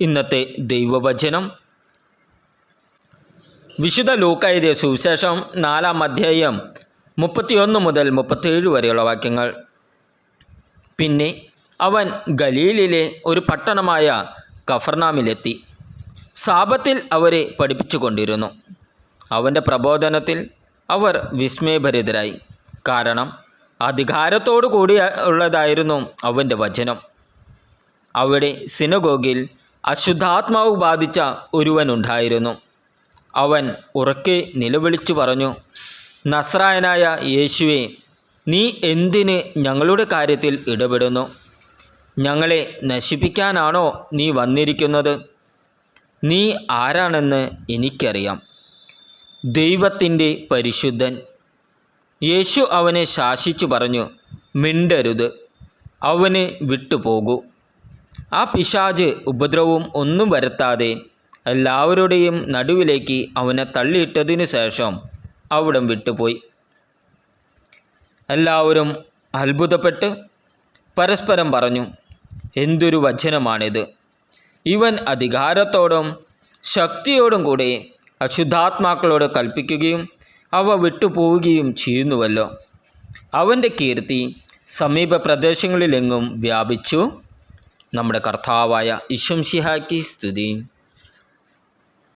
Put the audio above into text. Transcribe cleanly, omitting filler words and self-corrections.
ഇന്നത്തെ ദൈവവചനം വിശുദ്ധ ലൂക്കാ എഴുതിയ സുവിശേഷം 4-ാം അധ്യായം 31 മുതൽ 37 വരെയുള്ള വാക്യങ്ങൾ. പിന്നെ അവൻ ഗലീലിലെ ഒരു പട്ടണമായ കഫർനാമിലെത്തി. സാബത്തിൽ അവരെ പഠിപ്പിച്ചുകൊണ്ടിരുന്നു. അവൻ്റെ പ്രബോധനത്തിൽ അവർ വിസ്മയഭരിതരായി. കാരണം അധികാരത്തോടു കൂടി ഉള്ളതായിരുന്നു അവൻ്റെ വചനം. അവിടെ സിനഗോഗിൽ അശുദ്ധാത്മാവ് ബാധിച്ച ഒരുവനുണ്ടായിരുന്നു. അവൻ ഉറക്കെ നിലവിളിച്ചു പറഞ്ഞു, നസ്രായനായ യേശുവേ, നീ എന്തിന് ഞങ്ങളുടെ കാര്യത്തിൽ ഇടപെടുന്നു? ഞങ്ങളെ നശിപ്പിക്കാനാണോ നീ വന്നിരിക്കുന്നത്? നീ ആരാണെന്ന് എനിക്കറിയാം, ദൈവത്തിൻ്റെ പരിശുദ്ധൻ. യേശു അവനെ ശാസിച്ചു പറഞ്ഞു, മിണ്ടരുത്, അവന് വിട്ടുപോകൂ. ആ പിശാച് ഉപദ്രവവും ഒന്നും വരുത്താതെ എല്ലാവരുടെയും നടുവിലേക്ക് അവനെ തള്ളിയിട്ടതിനു ശേഷം അവിടം വിട്ടുപോയി. എല്ലാവരും അത്ഭുതപ്പെട്ട് പരസ്പരം പറഞ്ഞു, എന്തൊരു വചനമാണിത്! ഇവൻ അധികാരത്തോടും ശക്തിയോടും കൂടെ അശുദ്ധാത്മാക്കളോട് കൽപ്പിക്കുകയും അവ വിട്ടുപോവുകയും ചെയ്യുന്നുവല്ലോ. അവൻ്റെ കീർത്തി സമീപ പ്രദേശങ്ങളിലെങ്ങും വ്യാപിച്ചു. നമ്മുടെ കർത്താവായ ഈശോ മിശിഹായ്ക്ക് സ്തുതി.